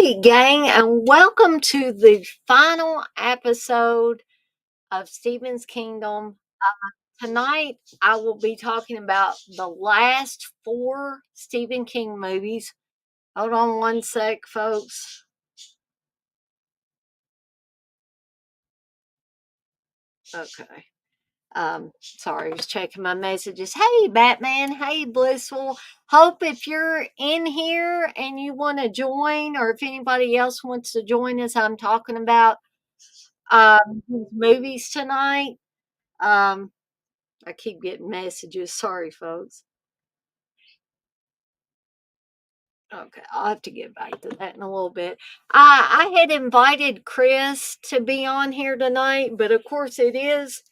Howdy, gang, and welcome to the final episode of Stephen's Kingdom. Tonight, I will be talking about the last four Stephen King movies. Hold on one sec, folks. Okay. Sorry, I was checking my messages. Hey, Batman. Hey, Blissful. Hope if you're in here and you want to join, or if anybody else wants to join us, I'm talking about these movies tonight. Um, I keep getting messages. Sorry, folks. Okay, I'll have to get back to that in a little bit. I had invited Chris to be on here tonight, but of course it is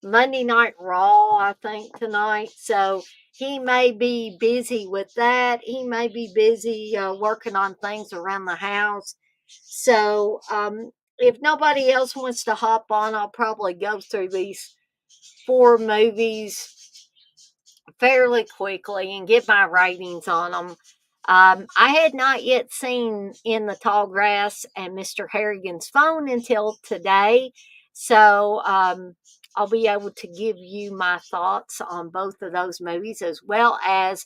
Monday Night Raw, I think, tonight. So he may be busy with that. He may be busy working on things around the house. So if nobody else wants to hop on, I'll probably go through these four movies fairly quickly and get my ratings on them. I had not yet seen In the Tall Grass and Mr. Harrigan's Phone until today. So I'll be able to give you my thoughts on both of those movies, as well as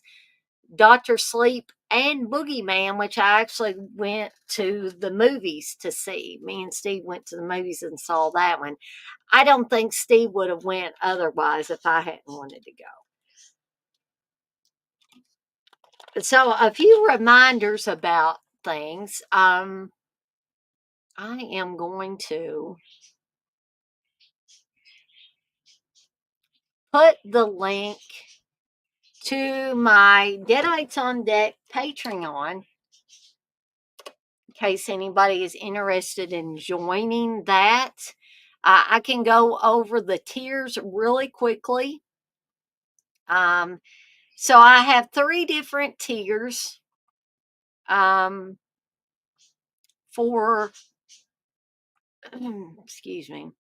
Doctor Sleep and Boogeyman, which I actually went to the movies to see. Me and Steve went to the movies and saw that one. I don't think Steve would have went otherwise if I hadn't wanted to go. So a few reminders about things. I am going to put the link to my Deadites on Deck Patreon in case anybody is interested in joining that. I can go over the tiers really quickly. So I have three different tiers for excuse me,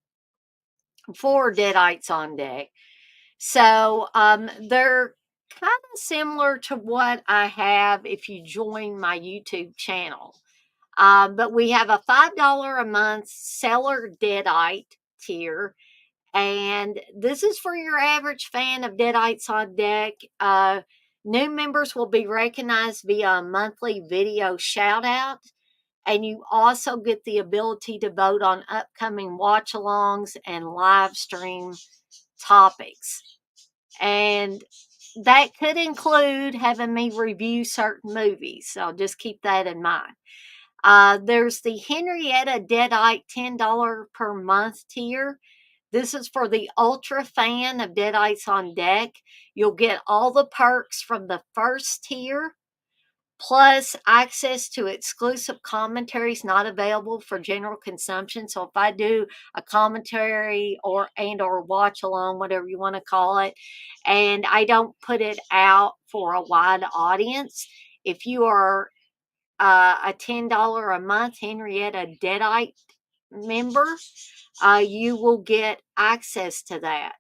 for Deadites on Deck. So they're kind of similar to what I have if you join my YouTube channel. But we have a $5 a month seller Deadite tier. And this is for your average fan of Deadites on Deck. New members will be recognized via a monthly video shout out. And you also get the ability to vote on upcoming watch alongs and live stream topics. And that could include having me review certain movies. So just keep that in mind. There's the Henrietta Deadite $10 per month tier. This is for the ultra fan of Deadites on Deck. You'll get all the perks from the first tier, plus access to exclusive commentaries not available for general consumption. So if I do a commentary or watch along, whatever you want to call it, and I don't put it out for a wide audience, if you are a $10 a month Henrietta Deadite member, you will get access to that.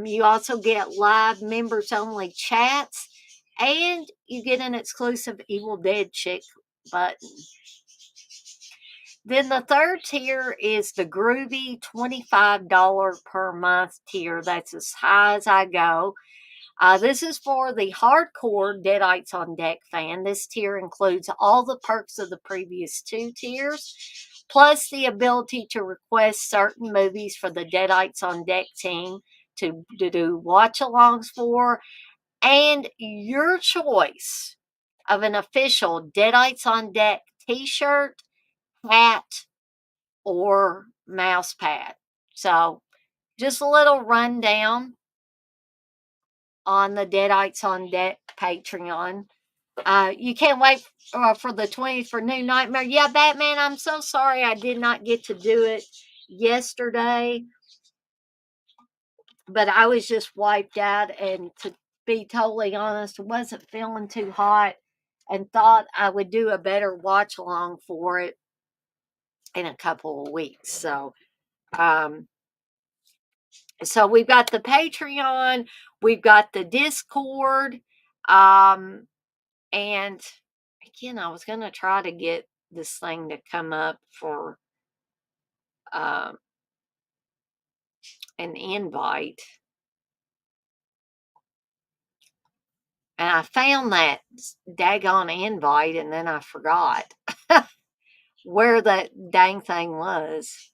You also get live members only chats, and you get an exclusive Evil Dead chick button. Then the third tier is the groovy $25 per month tier. That's as high as I go. This is for the hardcore Deadites on Deck fan. This tier includes all the perks of the previous two tiers, plus the ability to request certain movies for the Deadites on Deck team to do watch alongs for, and your choice of an official Deadites on Deck t shirt, hat, or mouse pad. So, just a little rundown on the Deadites on Deck Patreon. You can't wait for the 20th for New Nightmare. Yeah, Batman, I'm so sorry I did not get to do it yesterday, but I was just wiped out, and to be totally honest, wasn't feeling too hot and thought I would do a better watch along for it in a couple of weeks. Um, so we've got the Patreon, we've got the Discord, and again, I was going to try to get this thing to come up for um, an invite. And I found that daggone invite and then I forgot where that dang thing was.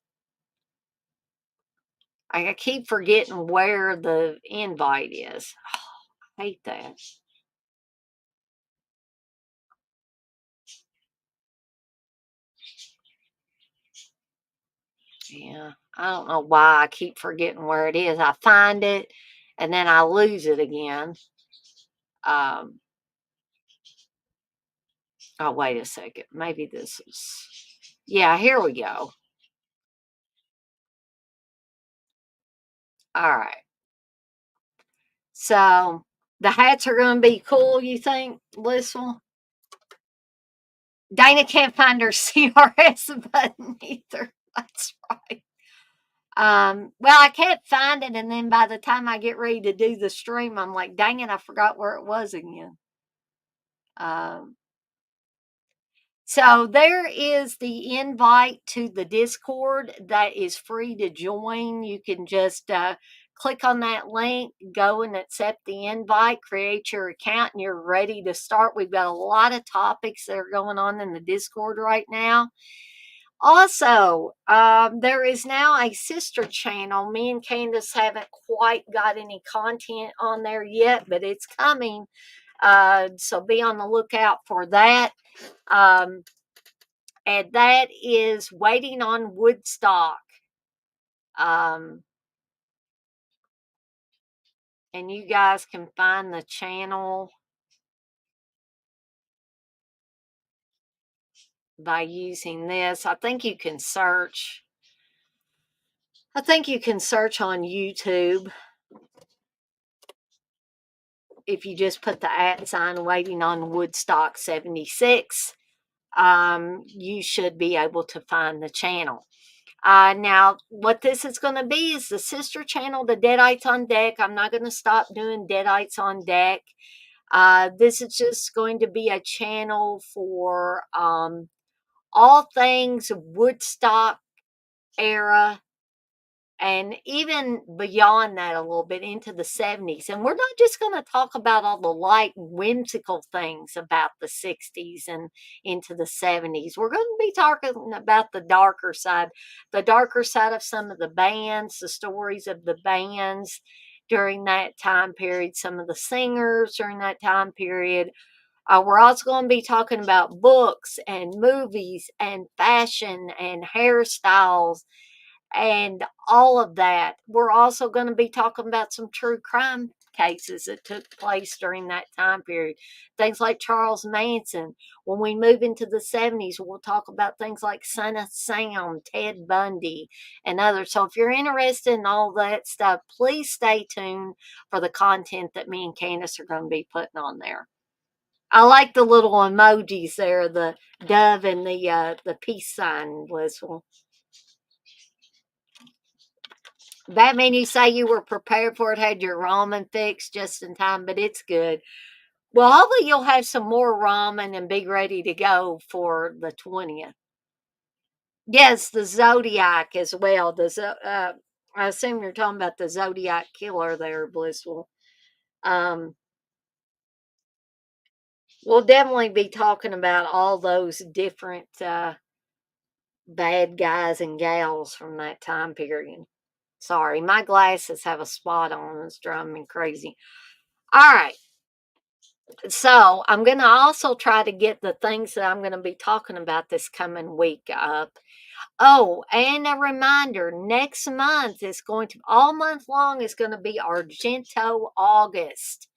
I keep forgetting where the invite is. Oh, I hate that. Yeah, I don't know why I keep forgetting where it is. I find it and then I lose it again. Um, oh, wait a second. Maybe this is. Yeah, here we go. All right. So the hats are going to be cool, you think, Blissful? Dana can't find her CRS button either. That's right. Well, I can't find it, and then by the time I get ready to do the stream, I'm like, dang it, I forgot where it was again. Um, so there is the invite to the Discord that is free to join. You can just click on that link, go and accept the invite, create your account, and you're ready to start. We've got a lot of topics that are going on in the Discord right now. Also, there is now a sister channel. Me and Candace haven't quite got any content on there yet, but it's coming. So be on the lookout for that. Um, and that is Waiting on Woodstock. Um, and you guys can find the channel by using this. I think you can search. I think you can search on YouTube if you just put the @ Waiting on Woodstock 76. You should be able to find the channel. Now, what this is going to be is the sister channel, the Deadites on Deck. I'm not going to stop doing Deadites on Deck. This is just going to be a channel for all things Woodstock era and even beyond that a little bit into the 70s. And we're not just going to talk about all the light, whimsical things about the 60s and into the 70s. We're going to be talking about the darker side of some of the bands, the stories of the bands during that time period, some of the singers during that time period. We're also going to be talking about books and movies and fashion and hairstyles and all of that. We're also going to be talking about some true crime cases that took place during that time period. Things like Charles Manson. When we move into the 70s, we'll talk about things like Son of Sam, Ted Bundy, and others. So if you're interested in all that stuff, please stay tuned for the content that me and Candace are going to be putting on there. I like the little emojis there, the dove and the peace sign, Blissful. That mean you say you were prepared for it, had your ramen fixed just in time, but it's good. Well, hopefully you'll have some more ramen and be ready to go for the 20th. Yes, the Zodiac as well. I assume you're talking about the Zodiac killer there, Blissful. Um, we'll definitely be talking about all those different bad guys and gals from that time period. Sorry, my glasses have a spot on. It's driving me crazy. All right. So I'm going to also try to get the things that I'm going to be talking about this coming week up. Oh, and a reminder, next month is going to, all month long is going to be Argento August.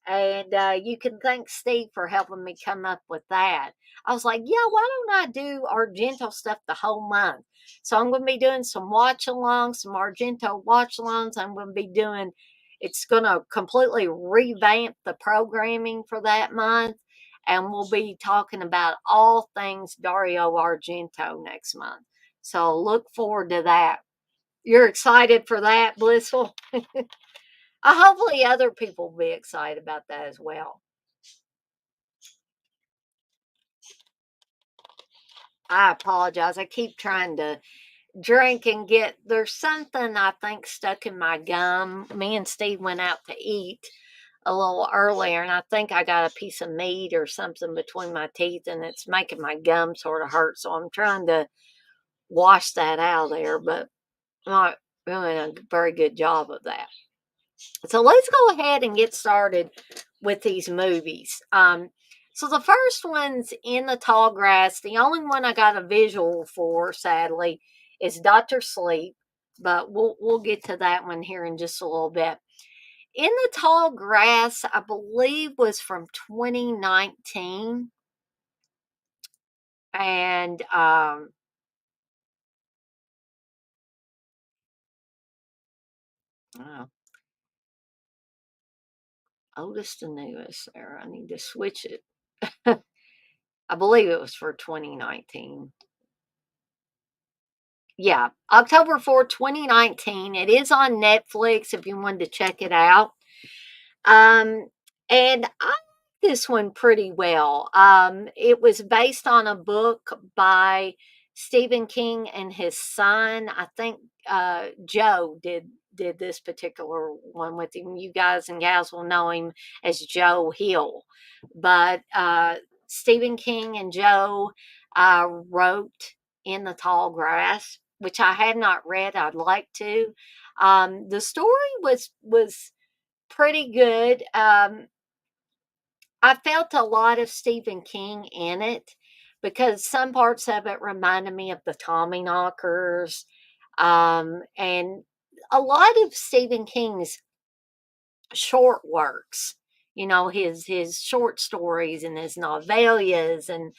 And you can thank Steve for helping me come up with that. I was like, yeah, why don't I do Argento stuff the whole month? So I'm going to be doing some watch alongs, some Argento watch alongs. I'm going to be doing, it's going to completely revamp the programming for that month. And we'll be talking about all things Dario Argento next month. So look forward to that. You're excited for that, Blissful? Hopefully other people will be excited about that as well. I apologize. I keep trying to drink and there's something I think stuck in my gum. Me and Steve went out to eat a little earlier, and I think I got a piece of meat or something between my teeth, and it's making my gum sort of hurt. So I'm trying to wash that out of there, but I'm not doing a very good job of that. So let's go ahead and get started with these movies. So the first one's In the Tall Grass. The only one I got a visual for, sadly, is Doctor Sleep, but we'll get to that one here in just a little bit. In the Tall Grass, I believe, was from 2019, and uh, oldest to newest. There, I need to switch it. I believe it was for 2019. Yeah, October 4th, 2019. It is on Netflix if you wanted to check it out. Um, and I like this one pretty well. It was based on a book by Stephen King and his son. I think Joe did this particular one with him. You guys and gals will know him as Joe Hill, but Stephen King and Joe wrote In the Tall Grass, which I had not read. I'd like to. The story was pretty good. I felt a lot of Stephen King in it because some parts of it reminded me of the Tommyknockers, and a lot of Stephen King's short works. You know, his short stories and his novellas and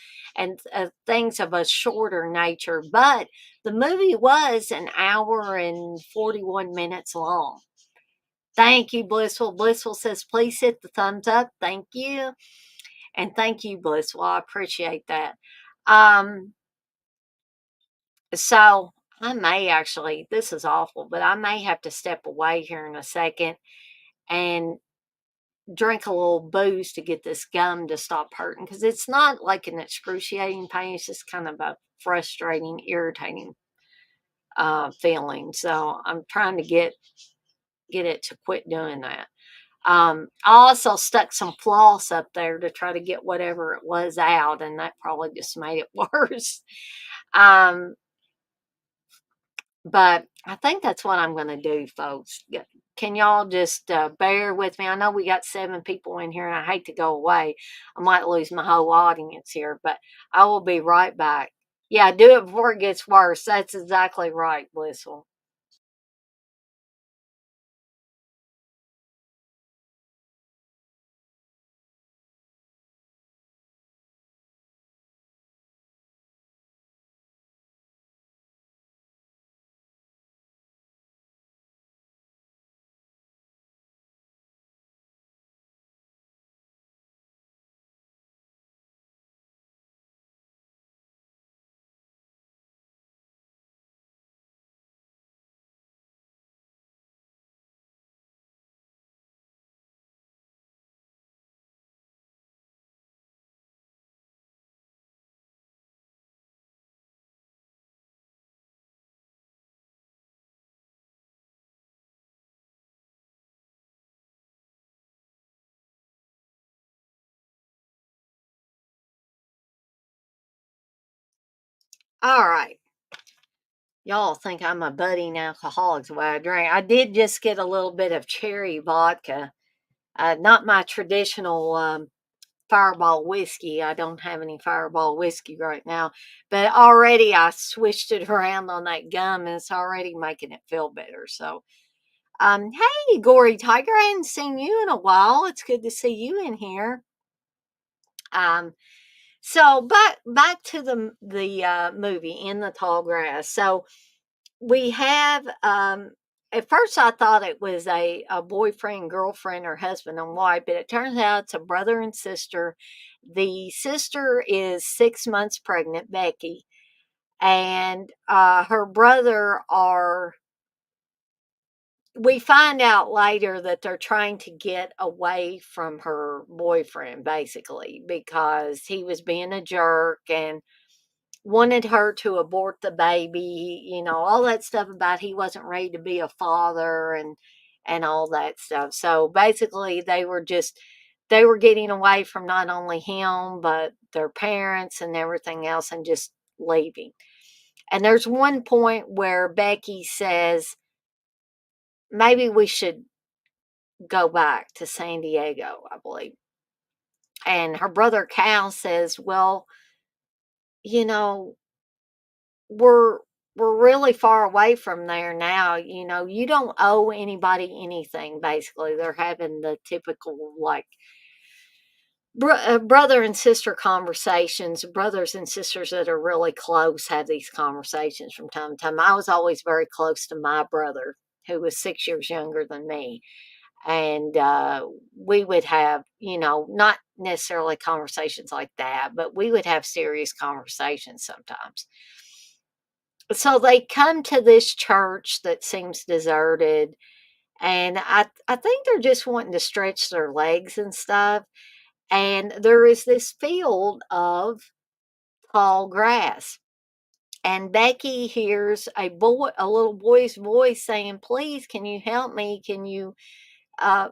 things of a shorter nature. But the movie was an hour and 41 minutes long. Thank you, Blissful. Blissful says, please hit the thumbs up. Thank you. And thank you, Blissful. I appreciate that. Um, so I may actually, this is awful, but I may have to step away here in a second and drink a little booze to get this gum to stop hurting because it's not like an excruciating pain. It's just kind of a frustrating, irritating feeling. So I'm trying to get it to quit doing that. I also stuck some floss up there to try to get whatever it was out, and that probably just made it worse. Um, but I think that's what I'm going to do, folks. Can y'all just bear with me? I know we got 7 people in here, and I hate to go away. I might lose my whole audience here, but I will be right back. Yeah, do it before it gets worse. That's exactly right, Blissful. All right. Y'all think I'm a budding alcoholic the way I drink. I did just get a little bit of cherry vodka. Not my traditional Fireball whiskey. I don't have any Fireball whiskey right now, but already I switched it around on that gum and it's already making it feel better. So, hey, Gory Tiger, I hadn't seen you in a while. It's good to see you in here. Um, so back to the movie In the Tall Grass. So we have at first I thought it was a boyfriend, girlfriend, or husband and wife, but it turns out it's a brother and sister. The sister is 6 months pregnant, Becky, and her brother are. We find out later that they're trying to get away from her boyfriend, basically, because he was being a jerk, and wanted her to abort the baby, all that stuff about he wasn't ready to be a father and all that stuff. So basically they were getting away from not only him but their parents and everything else and just leaving. And there's one point where Becky says, maybe we should go back to San Diego, I believe. And her brother Cal says, well, you know, we're we're really far away from there now. You don't owe anybody anything. Basically, they're having the typical like brother and sister conversations. Brothers and sisters that are really close have these conversations from time to time. I was always very close to my brother, who was 6 years younger than me, and we would have, not necessarily conversations like that, but we would have serious conversations sometimes. So they come to this church that seems deserted, and I think they're just wanting to stretch their legs and stuff. And there is this field of tall grass. And Becky hears a little boy's voice saying, "Please, can you help me? Can you uh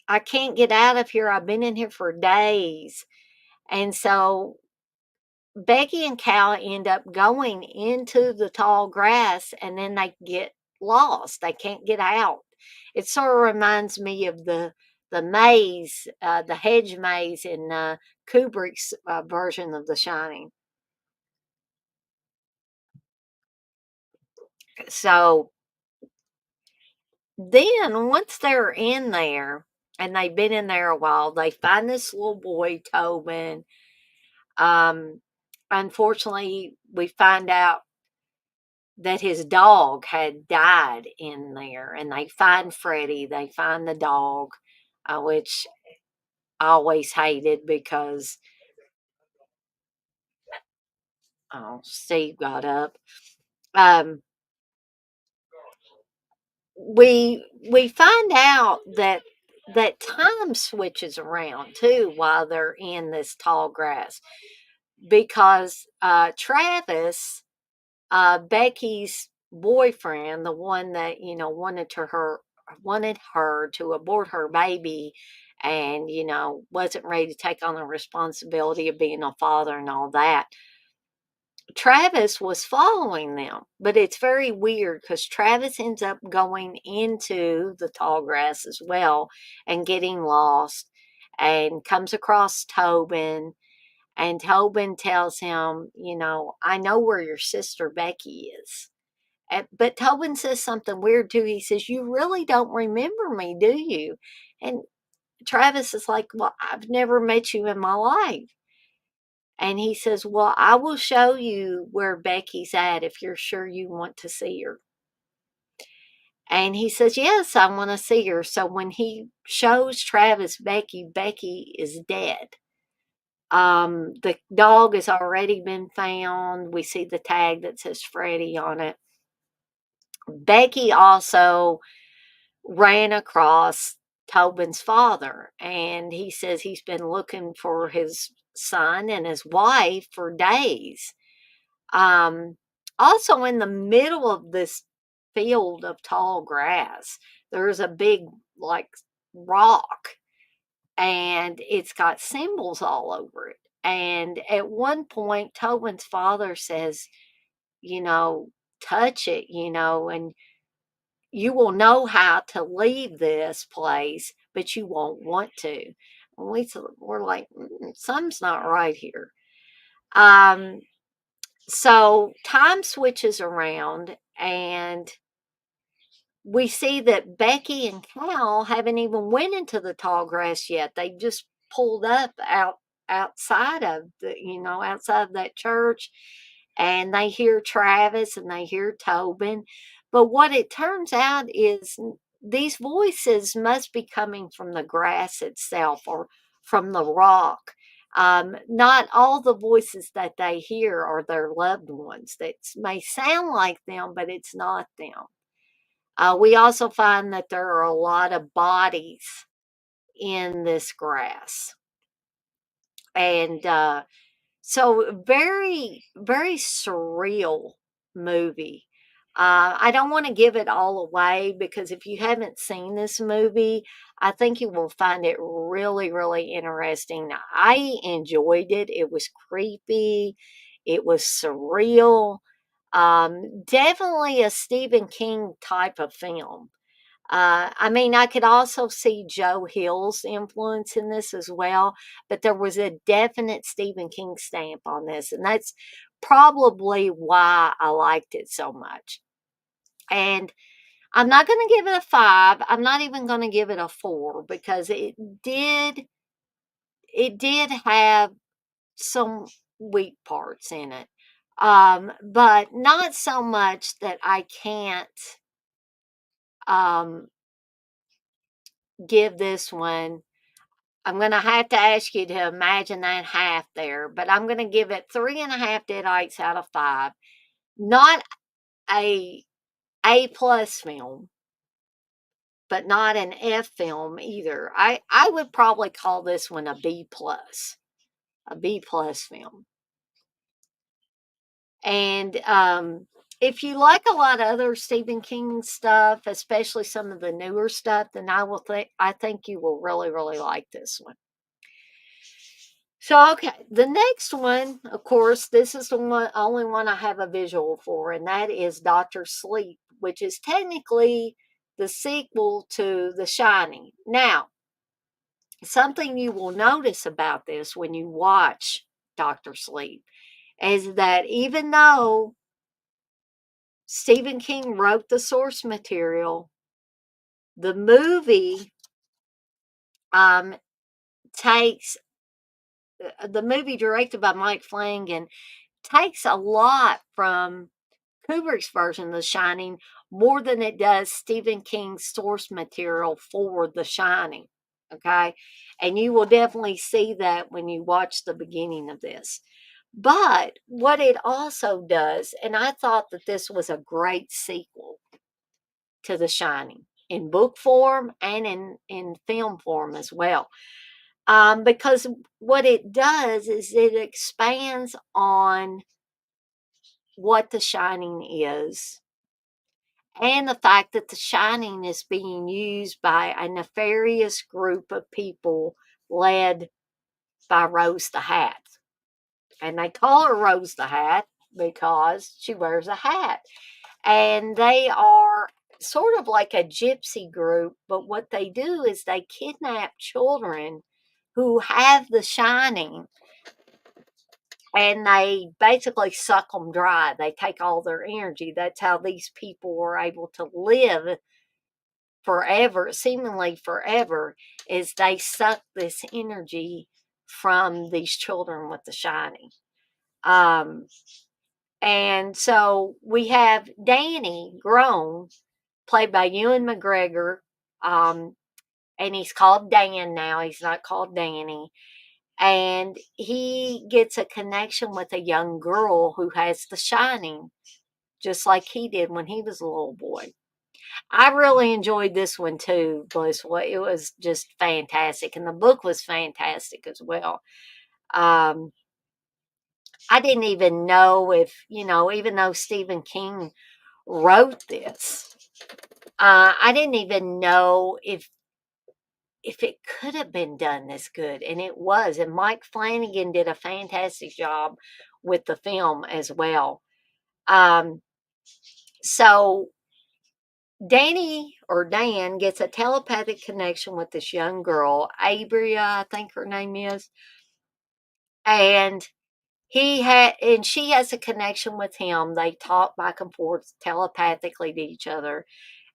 I can't get out of here. I've been in here for days." And so Becky and Cal end up going into the tall grass and then they get lost. They can't get out. It sort of reminds me of the maze, the hedge maze in Kubrick's version of The Shining. So then once they're in there and they've been in there a while, they find this little boy, Tobin. Um, Unfortunately, we find out that his dog had died in there, and they find Freddie, they find the dog, which I always hated because, oh, Steve got up. Um, we find out that time switches around too while they're in this tall grass because Travis, Becky's boyfriend, the one that wanted her to abort her baby, and wasn't ready to take on the responsibility of being a father and all that. Travis was following them, but it's very weird because Travis ends up going into the tall grass as well and getting lost and comes across Tobin. And Tobin tells him, I know where your sister Becky is. But Tobin says something weird too. He says, "You really don't remember me, do you?" And Travis is like, "Well, I've never met you in my life." And he says, "Well, I will show you where Becky's at if you're sure you want to see her." And he says, "Yes, I want to see her." So when he shows Travis Becky, Becky is dead. The dog has already been found. We see the tag that says Freddie on it. Becky also ran across Tobin's father, and he says he's been looking for his son and his wife for days. Um, Also, in the middle of this field of tall grass, there's a big, like, rock, and it's got symbols all over it. And at one point, Tobin's father says, you know, touch it, and you will know how to leave this place, but you won't want to. And we're like, something's not right here. Um, so time switches around, and we see that Becky and Cal haven't even went into the tall grass yet. They just pulled up outside of outside of that church, and they hear Travis and they hear Tobin. But what it turns out is these voices must be coming from the grass itself or from the rock. Not all the voices that they hear are their loved ones. That may sound like them, but it's not them. We also find that there are a lot of bodies in this grass. And So very, very surreal movie. I don't want to give it all away because if you haven't seen this movie, I think you will find it really, really interesting. I enjoyed it. It was creepy. It was surreal. Definitely a Stephen King type of film. I mean, I could also see Joe Hill's influence in this as well, but there was a definite Stephen King stamp on this, and that's probably why I liked it so much. And I'm not going to give it a 5. I'm not even going to give it a 4 because did it did have some weak parts in it. But not so much that I can't um give this one. I'm going to have to ask you to imagine that half there, but I'm going to give it 3.5 deadites out of 5. Not a A plus film, but not an F film either. I would probably call this one a B plus film. And if you like a lot of other Stephen King stuff, especially some of the newer stuff, then I think you will really, really like this one. So, okay, the next one, of course, this is the only one I have a visual for, and that is Doctor Sleep, which is technically the sequel to The Shining. Now, something you will notice about this when you watch Doctor Sleep is that even though Stephen King wrote the source material, the movie um, takes the movie directed by Mike Flanagan takes a lot from Kubrick's version of The Shining more than it does Stephen King's source material for The Shining. Okay. And you will definitely see that when you watch the beginning of this. But what it also does, and I thought that this was a great sequel to The Shining in book form and in film form as well. Because what it does is it expands on what The Shining is and the fact that The Shining is being used by a nefarious group of people led by Rose the Hat. And they call her Rose the Hat because she wears a hat. And they are sort of like a gypsy group, but what they do is they kidnap children who have The Shining and they basically suck them dry. They take all their energy. That's how these people were able to live forever, seemingly forever, is they suck this energy from these children with The Shining. Um, and so we have Danny grown, played by Ewan McGregor, um, and he's called Dan now. He's not called Danny. And he gets a connection with a young girl who has The Shining, just like he did when he was a little boy. I really enjoyed this one too, Bliss. It was just fantastic, and the book was fantastic as well. Um, I didn't even know if even though Stephen King wrote this, I didn't even know if it could have been done this good, and it was. And Mike Flanagan did a fantastic job with the film as well. Um, so Danny or Dan gets a telepathic connection with this young girl, Abria, I think her name is, and she has a connection with him. They talk back and forth telepathically to each other,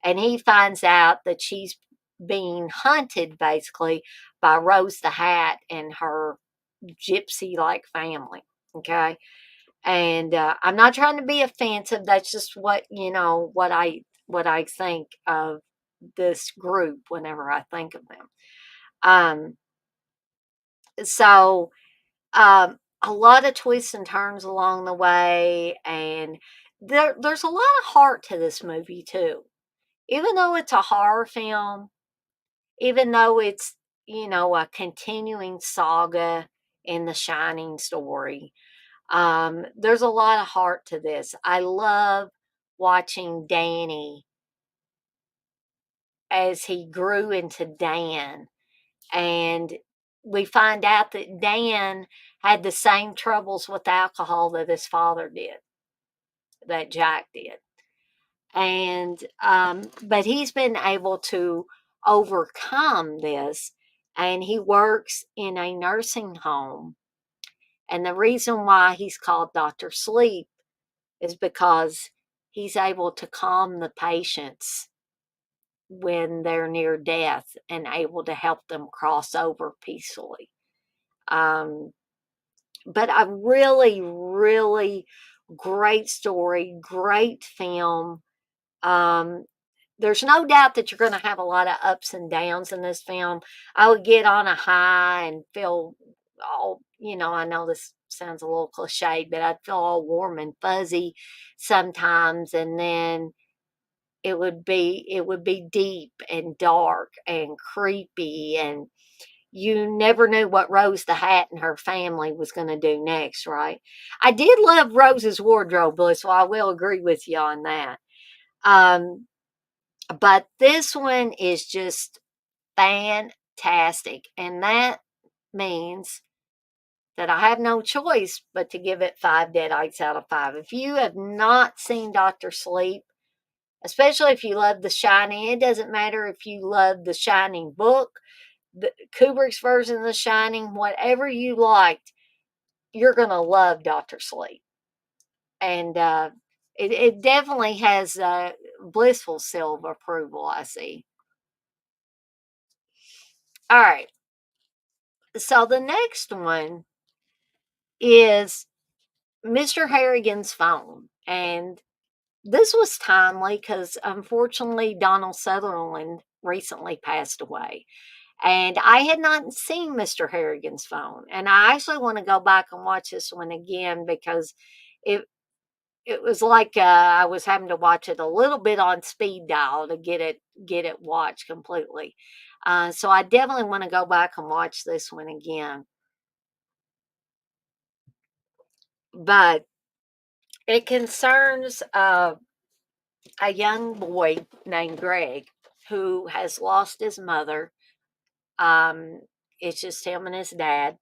and he finds out that she's being hunted basically by Rose the Hat and her gypsy like family. Okay. And I'm not trying to be offensive. That's just what I think of this group whenever I think of them. Um, so a lot of twists and turns along the way, and there's a lot of heart to this movie too. Even though it's a horror film, even though it's a continuing saga, in the Shining story. There's a lot of heart to this. I love watching Danny as he grew into Dan. And we find out that Dan had the same troubles with alcohol that his father did, that Jack did. And, but he's been able to overcome this, and he works in a nursing home. And the reason why he's called Dr. Sleep is because he's able to calm the patients when they're near death and able to help them cross over peacefully. Um, but a really, really great story, great film. Um, there's no doubt that you're going to have a lot of ups and downs in this film. I would get on a high and feel all, I know this sounds a little cliche, but I'd feel all warm and fuzzy sometimes. And then it would be deep and dark and creepy, and you never knew what Rose the Hat and her family was going to do next, right? I did love Rose's wardrobe, so I will agree with you on that. Um, but this one is just fantastic, and that means that I have no choice but to give it 5 deadites out of 5. If you have not seen Dr. Sleep, especially if you love The Shining, it doesn't matter if you love the Shining book, Kubrick's version of The Shining, whatever you liked, you're going to love Dr. Sleep. And it definitely has a blissful seal of approval, I see. All right. So the next one is Mr. Harrigan's phone. And this was timely because unfortunately Donald Sutherland recently passed away. And I had not seen Mr. Harrigan's phone. And I actually want to go back and watch this one again because it it was like I was having to watch it a little bit on speed dial to get it watched completely. So I definitely want to go back and watch this one again. But it concerns a young boy named Greg who has lost his mother. Um, it's just him and his dad.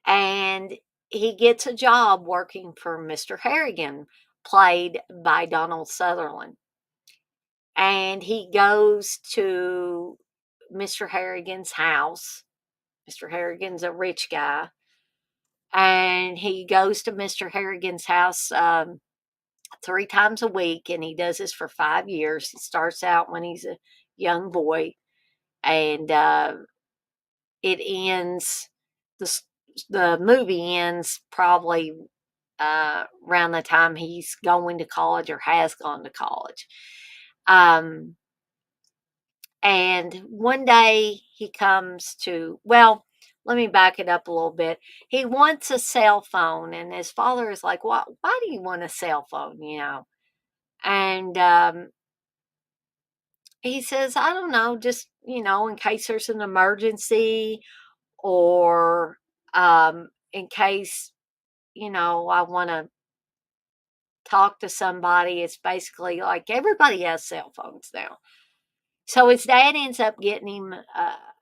And he gets a job working for Mr. Harrigan, played by Donald Sutherland. And he goes to Mr. Harrigan's house. Mr. Harrigan's a rich guy. And he goes to Mr. Harrigan's house 3 times a week, and he does this for 5 years. He starts out when he's a young boy, and it ends. the The movie ends probably around the time he's going to college or has gone to college. Um, and one day he comes to, well, let me back it up a little bit. He wants a cell phone, and his father is like, why do you want a cell phone? And he says, I don't know, just, in case there's an emergency, or in case, I want to talk to somebody. It's basically like everybody has cell phones now. So his dad ends up getting him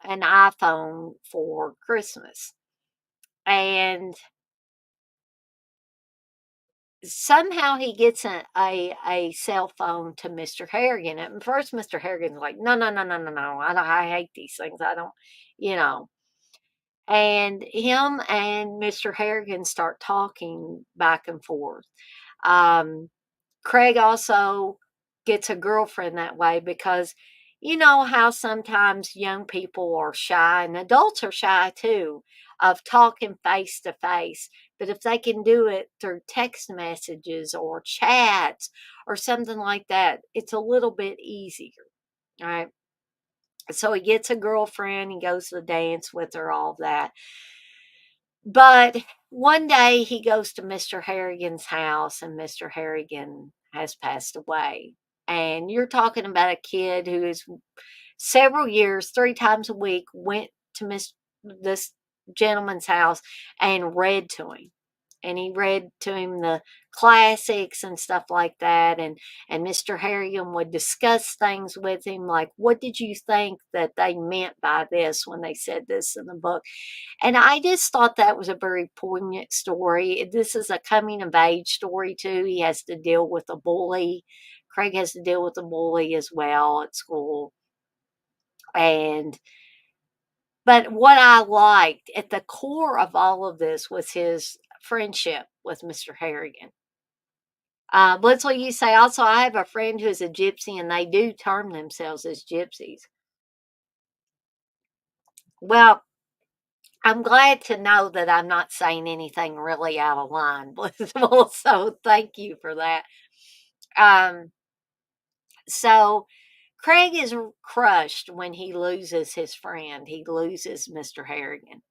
an iPhone for Christmas. And somehow he gets a cell phone to Mr. Harrigan. At first, Mr. Harrigan's like, no, no, no, no, no, no. I hate these things. I don't, you know. And him and Mr. Harrigan start talking back and forth. Um, Craig also gets a girlfriend that way because you know how sometimes young people are shy and adults are shy too of talking face to face. But if they can do it through text messages or chats or something like that, it's a little bit easier. All right. So he gets a girlfriend, he goes to the dance with her, all that. But one day he goes to Mr. Harrigan's house, and Mr. Harrigan has passed away. And you're talking about a kid who is several years, 3 times a week, went to this gentleman's house and read to him. And he read to him the classics and stuff like that. And Mr. Harrigan would discuss things with him, like, what did you think that they meant by this when they said this in the book? And I just thought that was a very poignant story. This is a coming of age story too. He has to deal with a bully. Craig has to deal with a bully as well at school. But what I liked at the core of all of this was his friendship with Mr. Harrigan. Blitzle, you say also, I have a friend who is a gypsy, and they do term themselves as gypsies. Well, I'm glad to know that I'm not saying anything really out of line, Blitzle. So thank you for that. Um, so Craig is crushed when he loses his friend. He loses Mr. Harrigan.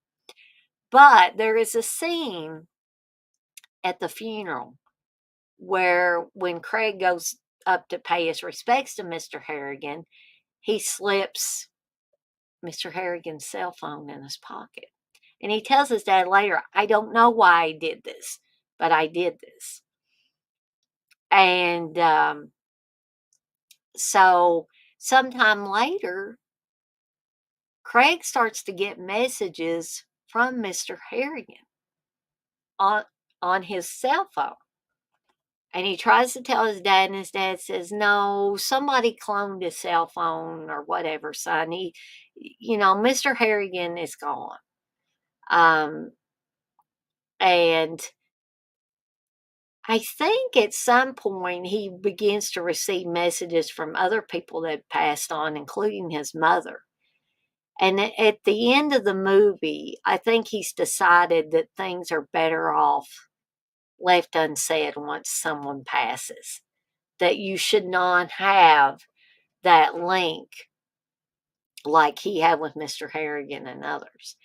But there is a scene at the funeral where when Craig goes up to pay his respects to Mr. Harrigan, he slips Mr. Harrigan's cell phone in his pocket. And he tells his dad later, I don't know why I did this, but I did this. And so sometime later, Craig starts to get messages from Mr. Harrigan on his cell phone. And he tries to tell his dad, and his dad says, no, somebody cloned his cell phone or whatever, son. Mr. Harrigan is gone. And I think at some point he begins to receive messages from other people that passed on, including his mother. And at the end of the movie, I think he's decided that things are better off left unsaid once someone passes. That you should not have that link like he had with Mr. Harrigan and others.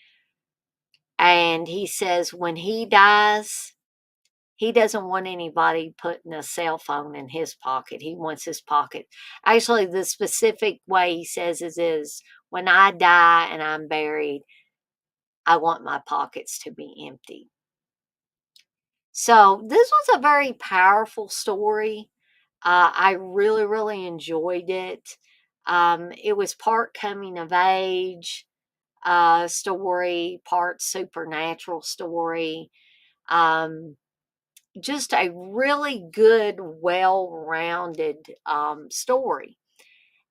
And he says when he dies, he doesn't want anybody putting a cell phone in his pocket. He wants his pocket. Actually, the specific way he says is when I die and I'm buried, I want my pockets to be empty. So this was a very powerful story. I really, really enjoyed it. It was part coming of age story, part supernatural story. Just a really good, well-rounded story.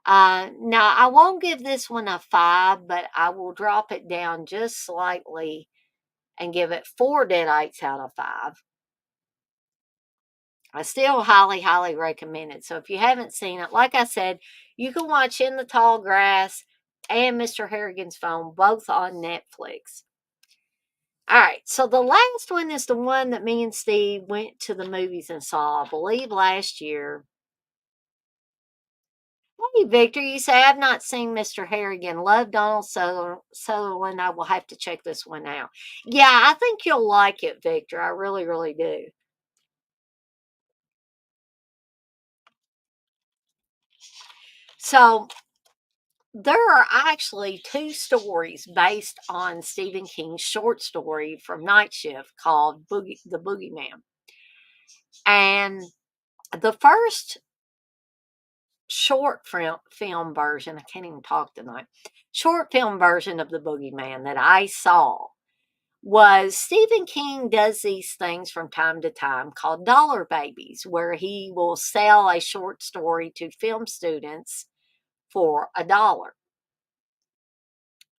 Now, I won't give this one a 5, but I will drop it down just slightly and give it 4 deadites out of 5. I still highly, highly recommend it. So if you haven't seen it, like I said, you can watch In the Tall Grass and Mr. Harrigan's Phone, both on Netflix. All right, so the last one is the one that me and Steve went to the movies and saw, I believe, last year. Hey, Victor, you say, I've not seen Mr. Harrigan. Love Donald Sutherland. I will have to check this one out. Yeah, I think you'll like it, Victor. I really, really do. So, there are actually 2 stories based on Stephen King's short story from Night Shift called The Boogeyman. And the first short film version, I can't even talk tonight, short film version of The Boogeyman that I saw was Stephen King does these things from time to time called dollar babies, where he will sell a short story to film students for $1.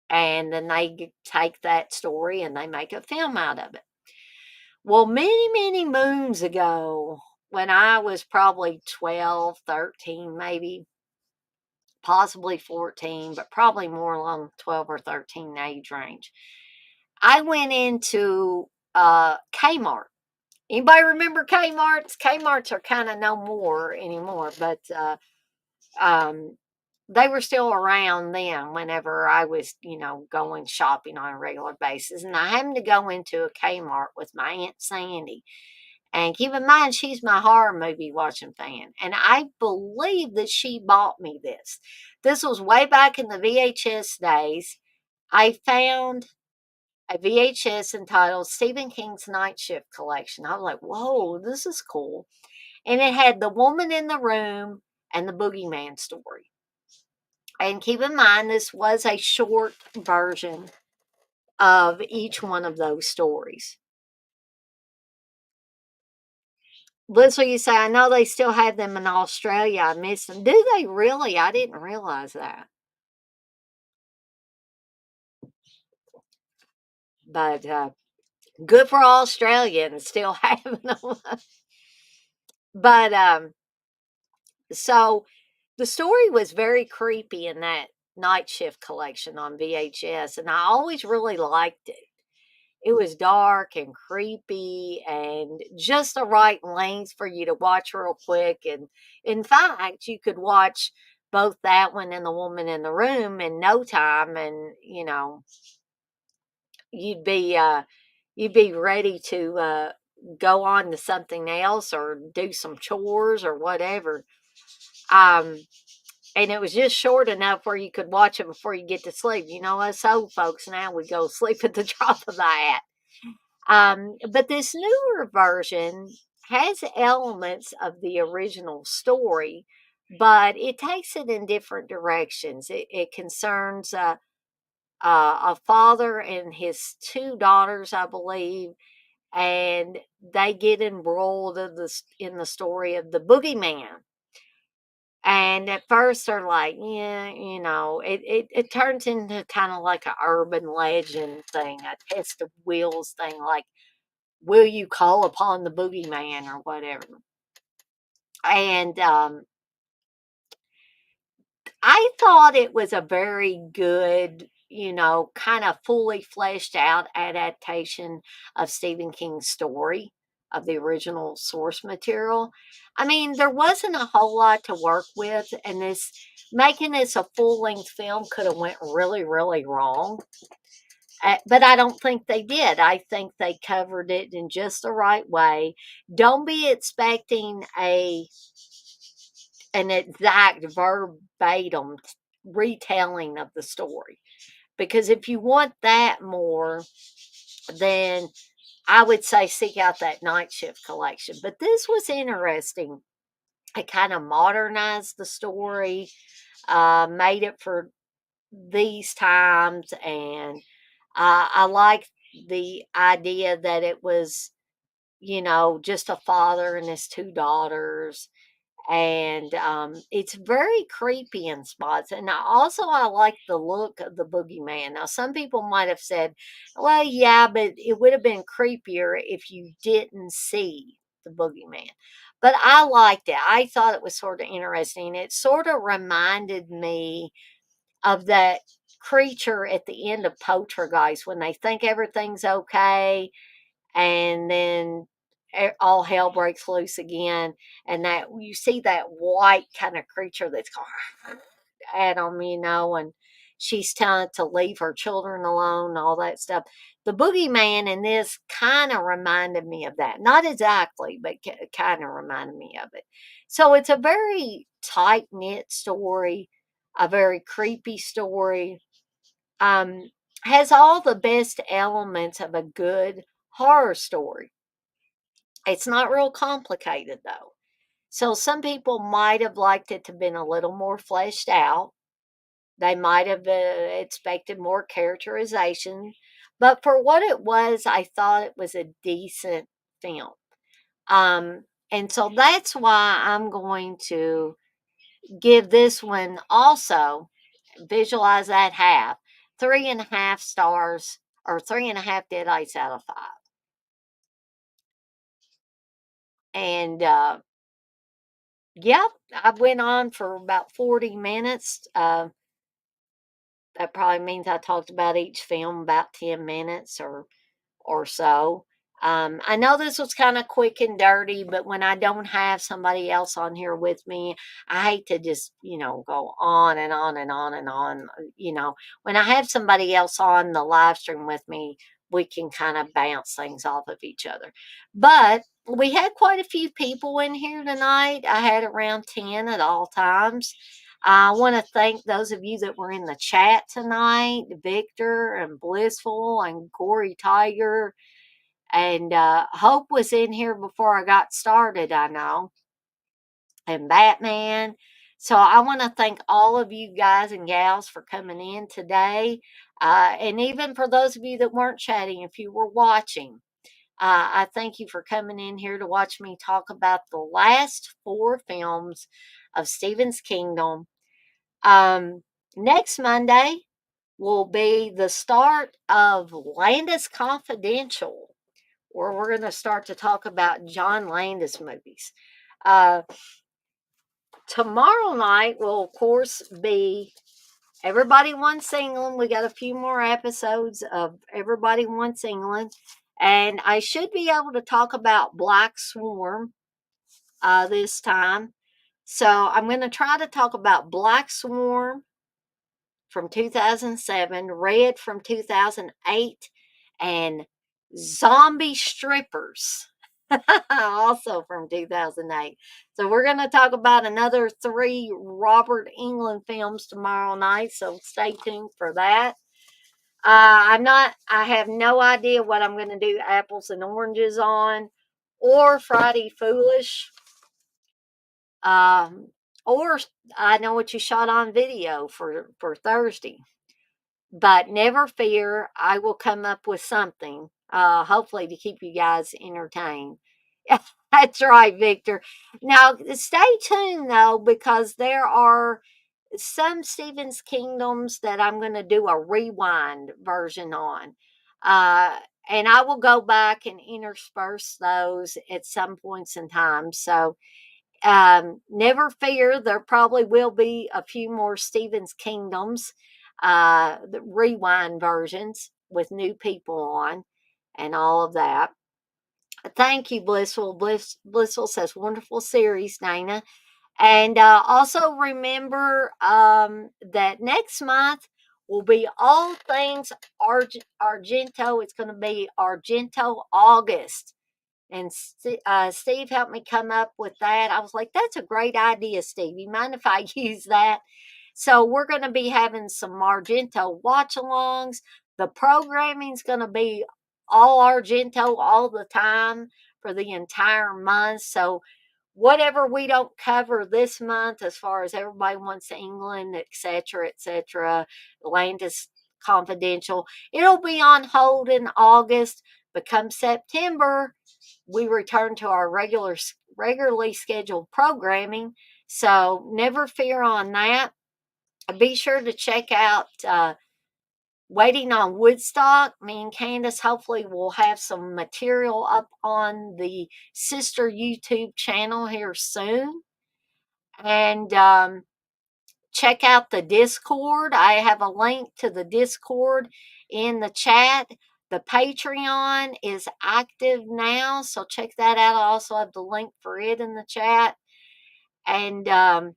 And then they take that story and they make a film out of it. Well, many, many moons ago, when I was probably 12, 13, maybe, possibly 14, but probably more along 12 or 13 age range, I went into Kmart. Anybody remember Kmart's? Kmart's are kind of no more anymore, but they were still around then whenever I was, going shopping on a regular basis. And I happened to go into a Kmart with my Aunt Sandy. And keep in mind, she's my horror movie watching fan. And I believe that she bought me this. This was way back in the VHS days. I found a VHS entitled Stephen King's Night Shift Collection. I was like, whoa, this is cool. And it had The Woman in the Room and the Boogeyman story. And keep in mind, this was a short version of each one of those stories. Listen, you say, I know they still have them in Australia. I miss them. Do they really? I didn't realize that. But good for Australia and still having them. But so the story was very creepy in that Night Shift collection on VHS, and I always really liked it. It was dark and creepy and just the right length for you to watch real quick. And in fact, you could watch both that one and The Woman in the Room in no time, and you'd be you'd be ready to go on to something else or do some chores or whatever. Um, and it was just short enough where you could watch it before you get to sleep. You know, us old folks now, we go sleep at the drop of the hat. But this newer version has elements of the original story, but it takes it in different directions. It concerns a father and his two daughters, I believe, and they get embroiled in the story of the boogeyman. And at first they're like, yeah, it turns into kind of like an urban legend thing, a test of wheels thing, like, will you call upon the boogeyman or whatever? And I thought it was a very good, kind of fully fleshed out adaptation of Stephen King's story of the original source material. I mean, there wasn't a whole lot to work with, and this making this a full length film could have went really, really wrong. But I don't think they did. I think they covered it in just the right way. Don't be expecting an exact verbatim retelling of the story, because if you want that more, then I would say seek out that Night Shift collection. But this was interesting. It kind of modernized the story, made it for these times, and I like the idea that it was, just a father and his two daughters. And it's very creepy in spots. And I like the look of the boogeyman. Now, some people might have said, well, yeah, but it would have been creepier if you didn't see the boogeyman. But I liked it. I thought it was sort of interesting. It sort of reminded me of that creature at the end of Poltergeist when they think everything's okay, and then all hell breaks loose again, and that you see that white kind of creature that's going at them, and she's telling it to leave her children alone and all that stuff. The boogeyman in this kind of reminded me of that. Not exactly, but kind of reminded me of it. So it's a very tight knit story, a very creepy story. Um, has all the best elements of a good horror story. It's not real complicated though. So some people might have liked it to have been a little more fleshed out. They might have expected more characterization, but for what it was, I thought it was a decent film. And so that's why I'm going to give this one also, visualize that half, 3.5 stars, or 3.5 deadites out of 5. And yep, I went on for about 40 minutes. That probably means I talked about each film about 10 minutes or so. I know this was kind of quick and dirty, but when I don't have somebody else on here with me, I hate to just, go on and on and on and on. When I have somebody else on the live stream with me, we can kind of bounce things off of each other. But we had quite a few people in here tonight. I had around 10 at all times. I want to thank those of you that were in the chat tonight, Victor and Blissful and Gory Tiger. And Hope was in here before I got started, I know, and Batman. So I want to thank all of you guys and gals for coming in today. And even for those of you that weren't chatting, if you were watching, I thank you for coming in here to watch me talk about the last four films of Stephen's Kingdom. Next Monday will be the start of Landis Confidential, where we're going to start to talk about John Landis movies. Uh, Tomorrow night will, of course, be Everybody Wants England. We got a few more episodes of Everybody Wants England. And I should be able to talk about Black Swarm this time. So I'm going to try to talk about Black Swarm from 2007, Red from 2008, and Zombie Strippers also from 2008. So we're going to talk about another three Robert Englund films tomorrow night. So stay tuned for that. I have no idea what I'm going to do apples and oranges on, or Friday Foolish, um, or I know what you shot on video for Thursday. But never fear, I will come up with something, hopefully to keep you guys entertained. That's right, Victor. Now, stay tuned though, because there are some Stephen's Kingdoms that I'm going to do a rewind version on. Uh, and I will go back and intersperse those at some points in time. So never fear, there probably will be a few more Stephen's Kingdoms, the rewind versions with new people on and all of that. Thank you, Blissful. Blissful says, wonderful series, Dana. And also remember that next month will be all things Argento. It's going to be Argento August. And Steve helped me come up with that. I was like, that's a great idea, Steve. You mind if I use that? So we're going to be having some Argento watch-alongs. The programming's going to be all Argento all the time for the entire month. So whatever we don't cover this month, as far as Everybody Wants England, etc., Landis Confidential, it'll be on hold in August. But come September, we return to our regularly scheduled programming. So never fear on that. Be sure to check out Waiting on Woodstock. Me and Candace hopefully will have some material up on the sister YouTube channel here soon. And check out the Discord. I have a link to the Discord in the chat. The Patreon is active now, so check that out. I also have the link for it in the chat. And yeah,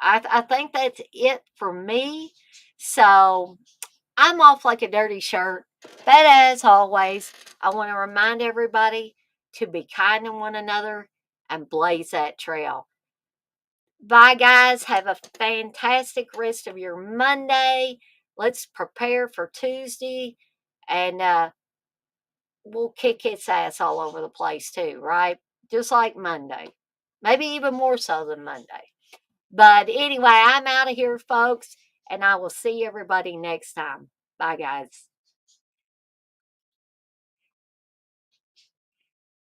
I think that's it for me. So I'm off like a dirty shirt. But as always, I want to remind everybody to be kind to one another and blaze that trail. Bye, guys. Have a fantastic rest of your Monday. Let's prepare for Tuesday. And we'll kick its ass all over the place, too, right? Just like Monday. Maybe even more so than Monday. But anyway, I'm out of here, folks. And I will see everybody next time. Bye, guys.